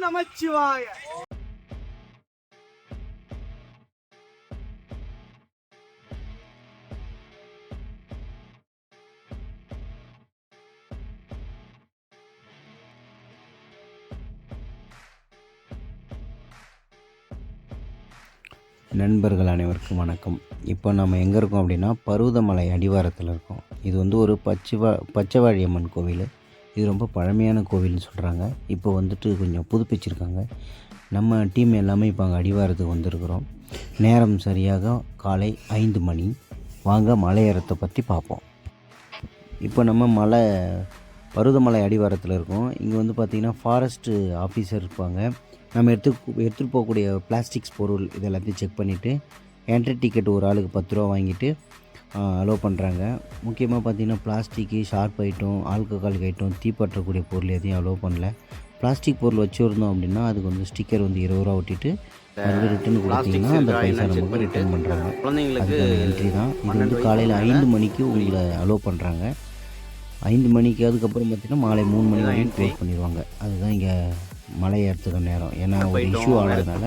நமச்சிவாய. நண்பர்கள் அனைவருக்கும் வணக்கம். இப்போ நம்ம எங்கே இருக்கோம் அப்படின்னா பருவதமலை அடிவாரத்தில் இருக்கோம். இது வந்து ஒரு பச்சைவாழியம்மன் கோவில். இது ரொம்ப பழமையான கோவில்னு சொல்கிறாங்க. இப்போ வந்துட்டு கொஞ்சம் புதுப்பிச்சிருக்காங்க. நம்ம டீம் எல்லாமே இப்போ அங்கே அடிவாரத்துக்கு வந்திருக்கிறோம். நேரம் சரியாக காலை 5 மணி. வாங்க மலையேறத்தை பற்றி பார்ப்போம். இப்போ நம்ம பருவதமலை அடிவாரத்தில் இருக்கோம். இங்கே வந்து பார்த்திங்கன்னா ஃபாரஸ்ட்டு ஆஃபீஸர் இருப்பாங்க. நம்ம எடுத்துகிட்டு போகக்கூடிய பிளாஸ்டிக்ஸ் பொருள் இது எல்லாத்தையும் செக் பண்ணிவிட்டு என்ட்ரி டிக்கெட் ஒரு ஆளுக்கு 10 ரூபா வாங்கிட்டு அலோவ் பண்ணுறாங்க. முக்கியமாக பார்த்திங்கன்னா பிளாஸ்டிக்கு, ஷார்ப் ஐட்டம், ஆல்கஹாலிக் ஐட்டம், தீப்பற்றக்கூடிய பொருள் எதையும் அலோவ் பண்ணல. பிளாஸ்டிக் பொருள் வச்சுருந்தோம் அப்படின்னா அதுக்கு வந்து ஸ்டிக்கர் வந்து 20 ரூபா ஒட்டிட்டு மறுபடியும் ரிட்டன் கொடுத்தீங்கன்னா அந்த பைசா நமக்கு ரிட்டர்ன் பண்ணுறாங்க. அதுக்கான என்ட்ரி தான் இது. வந்து காலையில் 5 மணிக்கு உங்களை அலோவ் பண்ணுறாங்க. 5 மணிக்கு அதுக்கப்புறம் பார்த்திங்கன்னா மாலை 3 மணி வரைக்கும் க்ளோஸ் பண்ணிடுவாங்க. அதுதான் இங்கே மலை ஏறத்துக்கு நேரம். ஏன்னா ஒரு இஷ்யூ ஆனதுனால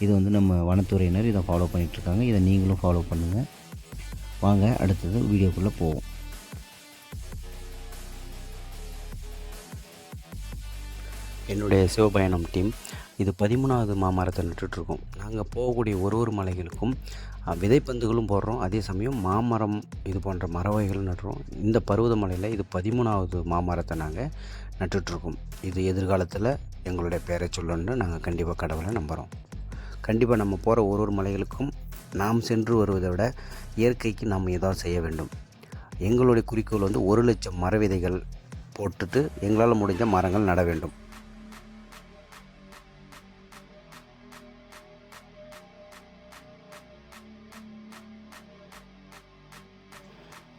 இது வந்து நம்ம வனத்துறையினர் இதை ஃபாலோ பண்ணிகிட்ருக்காங்க. இதை நீங்களும் ஃபாலோ பண்ணுங்கள். வாங்க அடுத்தது வீடியோக்குள்ளே போவோம். என்னுடைய சிவபயணம் டீம் இது 13வது மாமரத்தை நட்டுட்ருக்கோம். நாங்கள் போகக்கூடிய ஒரு மலைகளுக்கும் விதைப்பந்துகளும் போடுறோம். அதே சமயம் மாமரம் இது போன்ற மர வகைகளும் நட்டுறோம். இந்த பருவதமலையில் இது 13வது மாமரத்தை நாங்கள் நட்டுட்ருக்கோம். இது எதிர்காலத்தில் எங்களுடைய பேரை சொல்லணுன்னு நாங்கள் கண்டிப்பாக கடவுளை நம்புகிறோம். கண்டிப்பாக நம்ம போகிற ஒரு மலைகளுக்கும் நாம் சென்று வருவதை விட இயற்கைக்கு நாம் ஏதாவது செய்ய வேண்டும். எங்களுடைய குறிக்கோள் வந்து 1,00,000 மர விதைகள் போட்டுட்டு எங்களால் முடிஞ்ச மரங்கள் நட வேண்டும்.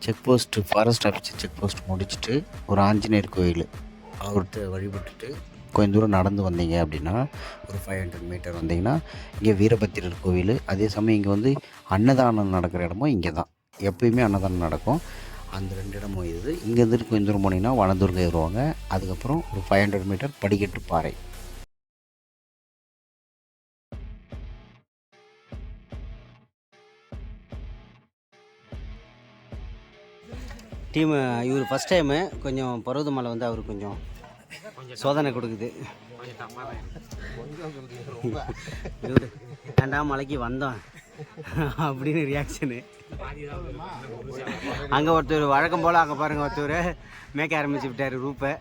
Check post forest officer check post முடிச்சுட்டு ஒரு ஆஞ்சநேயர் கோயில் அவர்கிட்ட வழிபட்டுட்டு கொஞ்சம் தூரம் நடந்து வந்தீங்க அப்படின்னா ஒரு 500 மீட்டர் வந்தீங்கன்னா இங்கே வீரபத்திரர் கோவில். அதே சமயம் இங்கே வந்து அன்னதானம் நடக்கிற இடமும் இங்கே தான். எப்பயுமே அன்னதானம் நடக்கும். அந்த 2 இடமும் இது. இங்கேருந்து கொஞ்சம் தூரம் போனீங்கன்னா வனதுர்கை வருவாங்க. அதுக்கப்புறம் ஒரு 500 மீட்டர் படிக்கட்டு பாறை. டீமு இவர் ஃபஸ்ட் டைமு கொஞ்சம் பருவதமலை வந்து அவர் கொஞ்சம் சோதனை கொடுக்குது. ஏண்டா மலைக்கு வந்தோம் அப்படின்னு ரியாக்ஷனு. அங்கே ஒருத்தர் வழக்கம் போல் அங்கே பாருங்கள் ஒருத்தர் மேய்க்க ஆரம்பிச்சு விட்டார் ரூப்பை.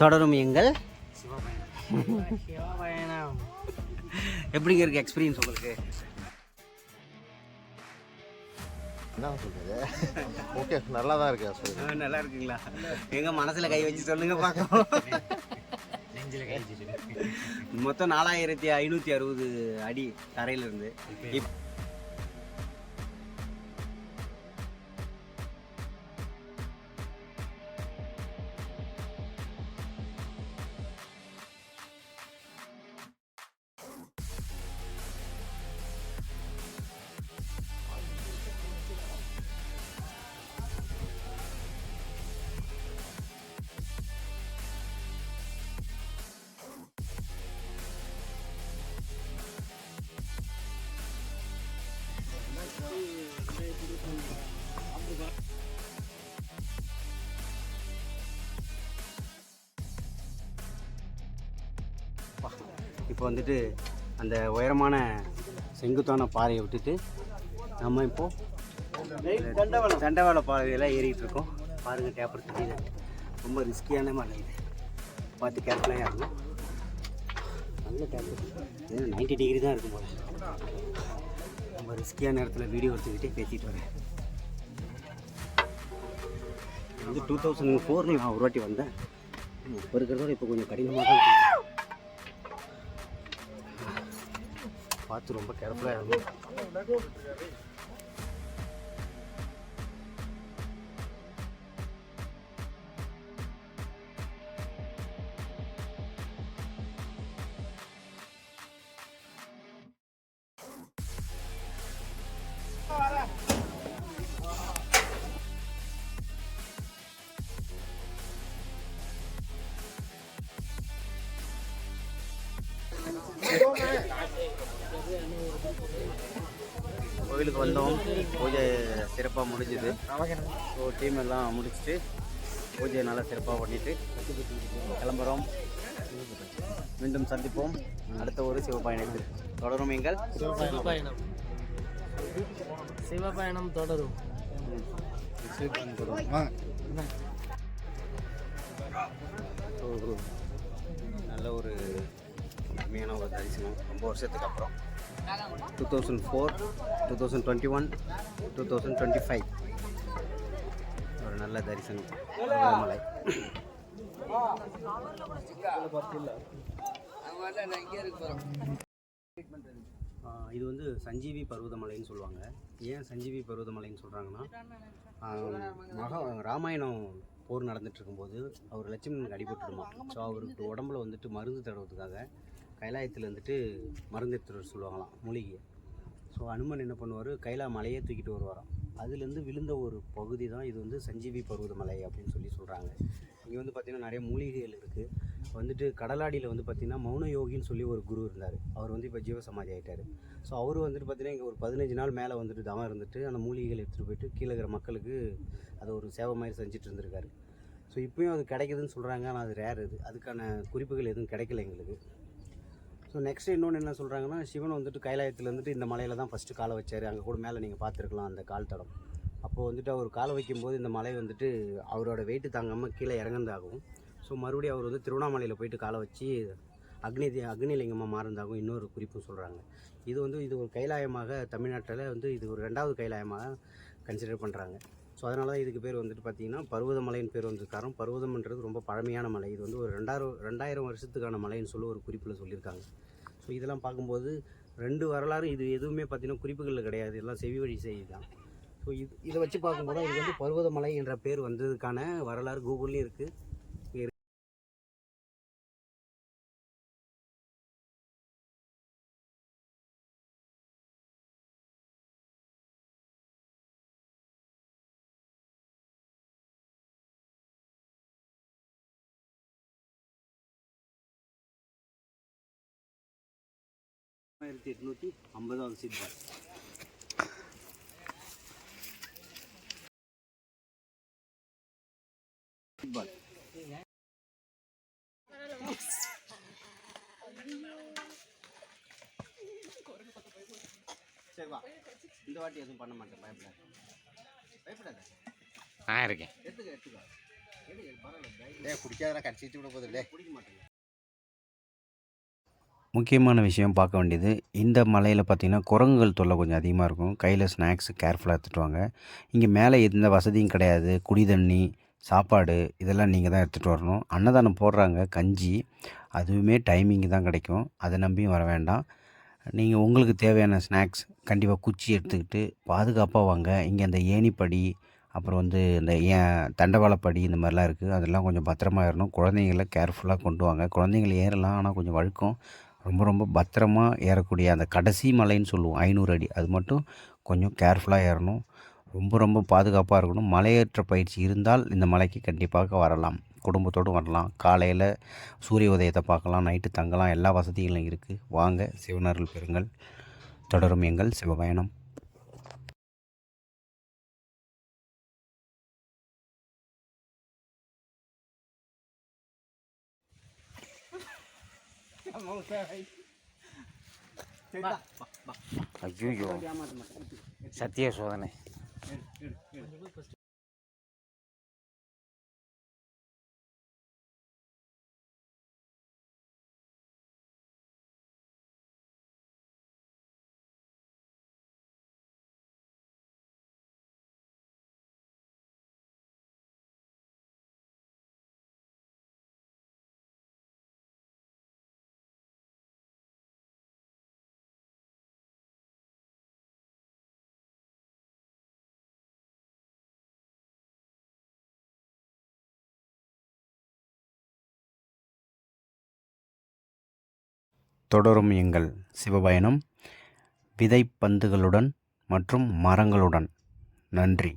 தொடரும் எங்கள் சிவபயணம். எப்படிங்க இருக்குது எக்ஸ்பீரியன்ஸ் உங்களுக்கு? என்ன சொல்றது? ஓகே, நல்லா தான் இருக்கு. நல்லா இருக்குங்களா? எங்க மனசுல கை வச்சு சொல்லுங்க பார்க்கலாம். மொத்தம் 4560 அடி தரையில இருந்து. இப்போ வந்துட்டு அந்த உயரமான செங்குத்தான பாறையை விட்டுட்டு நம்ம இப்போது தண்டவாள பாதையெல்லாம் ஏறிக்கிட்டு இருக்கோம். பாருங்கள் டேப்பர் தெரியல. ரொம்ப ரிஸ்கியான மலை இது. பார்த்து கேர்ஃபுல்லாக இருக்கும். நல்ல டேப்பர் 90 டிகிரி தான் இருக்கும் போல. ரொம்ப ரிஸ்கியான இடத்துல வீடியோ எடுத்துக்கிட்டே பேசிட்டு வரேன். வந்து 2004 நான் ஒரு வாட்டி வந்தேன். இப்போ இருக்கிறதோட இப்போ கொஞ்சம் கடினமாக தான் இருக்கும். பார்த்து ரொம்ப கேர்ஃபுல்லாக இருக்கும். கோவிலுக்கு வந்தோம், பூஜை சிறப்பாக முடிஞ்சுது. ஸோ டீம் எல்லாம் முடிச்சுட்டு பூஜையை நல்லா சிறப்பாக பண்ணிவிட்டு கிளம்புறோம். மீண்டும் சந்திப்போம் அடுத்த ஒரு சிவபயணத்தில். தொடரும் எங்கள் சிவபயணம் தொடரும். நல்ல ஒரு அருமையான ஒரு தரிசனம். ரொம்ப வருஷத்துக்கு அப்புறம் 2004, 2021, 2025 ஒரு நல்ல தரிசனம். மலை இது வந்து சஞ்சீவி பர்வதமலைன்னு சொல்லுவாங்க. ஏன் சஞ்சீவி பர்வதமலைன்னு சொல்கிறாங்கன்னா, ராமாயணம் போர் நடந்துட்டு இருக்கும்போது அவர் லட்சுமணனுக்கு அடிபட்டுடுமா. ஸோ அவருக்கு உடம்புல வந்துட்டு மருந்து தடவுறதுக்காக கைலாயத்தில் வந்துட்டு மருந்து எடுத்துகிட்டு சொல்லுவாங்களாம், மூலிகையை. ஸோ அனுமன் என்ன பண்ணுவார், கைலா மலையே தூக்கிட்டு வருவாராம். அதுலேருந்து விழுந்த ஒரு பகுதி தான் இது வந்து சஞ்சீவி பர்வதமலை அப்படின்னு சொல்லி சொல்கிறாங்க. இங்கே வந்து பார்த்திங்கன்னா நிறைய மூலிகைகள் இருக்குது. வந்துட்டு கடலாடியில் வந்து பார்த்திங்கன்னா மௌன யோகின்னு சொல்லி ஒரு குரு இருந்தார். அவர் வந்து இப்போ ஜீவசமாதி ஆகிட்டார். ஸோ அவர் வந்துட்டு பார்த்திங்கன்னா இங்கே ஒரு 15 நாள் மேலே வந்துட்டு தவம் இருந்துட்டு அந்த மூலிகைகள் எடுத்துகிட்டு போயிட்டு கீழே இருக்கிற மக்களுக்கு அதை ஒரு சேவை மாதிரி செஞ்சுட்டு இருந்திருக்காரு. ஸோ இப்போயும் அது கிடைக்குதுன்னு சொல்கிறாங்க. ஆனால் அது ரேர். அதுக்கான குறிப்புகள் எதுவும் கிடைக்கல எங்களுக்கு. ஸோ நெக்ஸ்ட்டு இன்னொன்று என்ன சொல்கிறாங்கன்னா, சிவன் வந்துட்டு கைலாயத்தில் வந்துட்டு இந்த மலையில் தான் ஃபஸ்ட்டு காலை வச்சார். அங்கே கூட மேலே நீங்கள் பார்த்துருக்கலாம் அந்த கால் தடம். அப்போது வந்துட்டு அவர் காலை வைக்கும்போது இந்த மலை வந்துட்டு அவரோட வெயிட்டு தாங்காமல் கீழே இறங்குறதாகவும், ஸோ மறுபடியும் அவர் வந்து திருவண்ணாமலையில் போயிட்டு காலை வச்சு அக்னிலிங்கமாக மாறுறதாகவும் இன்னொரு குறிப்பும் சொல்கிறாங்க. இது வந்து இது ஒரு கைலாயமாக தமிழ்நாட்டில் வந்து இது ஒரு 2வது கைலாயமாக கன்சிடர் பண்ணுறாங்க. ஸோ அதனால தான் இதுக்கு பேர் வந்துட்டு பார்த்திங்கன்னா பர்வதமலைன்னு பேர் வந்து காரணம். பர்வதம்ன்றது ரொம்ப பழமையான மலை. இது வந்து ஒரு 2000 வருஷத்துக்கான மலைன்னு சொல்லி ஒரு குறிப்பில் சொல்லியிருக்காங்க. ஸோ இதெல்லாம் பார்க்கும்போது 2 வரலாறு இது எதுவுமே பார்த்திங்கன்னா குறிப்புகளில் கிடையாது, எல்லாம் செவி வழி செய்தி தான். ஸோ இதை வச்சு பார்க்கும்போது இது வந்து பர்வதமலை என்ற பேர் வந்ததுக்கான வரலாறு கூகுள்லேயும் இருக்குது. ஆயிரத்தி 850வது சித்பால். சரி வா, இந்த வாட்டி எதுவும் பண்ண மாட்டேன், பயப்படாத. நான் இருக்கேன். எடுத்துக்கோ டே குடிக்காதடா, கடிச்சிட்டு விட போதில்லை. குடிக்க மாட்டேங்க. முக்கியமான விஷயம் பார்க்க வேண்டியது, இந்த மலையில் பார்த்திங்கன்னா குரங்குகள் தொல்லை கொஞ்சம் அதிகமாக இருக்கும். கையில் ஸ்நாக்ஸு கேர்ஃபுல்லாக எடுத்துகிட்டு வாங்க. இங்கே மேலே எந்த வசதியும் கிடையாது. குடி தண்ணி, சாப்பாடு இதெல்லாம் நீங்கள் தான் எடுத்துகிட்டு வரணும். அன்னதானம் போடுறாங்க, கஞ்சி, அதுவுமே டைமிங்கு தான் கிடைக்கும். அதை நம்பியும் வர வேண்டாம். நீங்கள் உங்களுக்கு தேவையான ஸ்நாக்ஸ் கண்டிப்பாக குச்சி எடுத்துக்கிட்டு பாதுகாப்பாக வாங்க. இங்கே அந்த ஏணிப்படி, அப்புறம் வந்து இந்த தண்டவாளப்படி இந்த மாதிரிலாம் இருக்குது. அதெல்லாம் கொஞ்சம் பத்திரமா ஏறணும். குழந்தைங்கள கேர்ஃபுல்லாக கொண்டு வாங்க. குழந்தைங்கள ஏறலாம், ஆனால் கொஞ்சம் வழுக்கும். ரொம்ப ரொம்ப பத்திரமா ஏறக்கூடிய அந்த கடைசி மலைன்னு சொல்லுவோம் 500 அடி, அது மட்டும் கொஞ்சம் கேர்ஃபுல்லாக ஏறணும். ரொம்ப ரொம்ப பாதுகாப்பாக இருக்கணும். மலையேற்ற பயிற்சி இருந்தால் இந்த மலைக்கு கண்டிப்பாக வரலாம். குடும்பத்தோடு வரலாம். காலையில் சூரிய உதயத்தை பார்க்கலாம், நைட்டு தங்கலாம், எல்லா வசதிகளும் இருக்குது. வாங்க, சிவனருள் பெறுங்கள். தொடரும் எங்கள் சிவபயணம். ஐயோ, சத்திய சோதனை. தொடரும் எங்கள் சிவபயணம் விதைப்பந்துகளுடன் மற்றும் மரங்களுடன். நன்றி.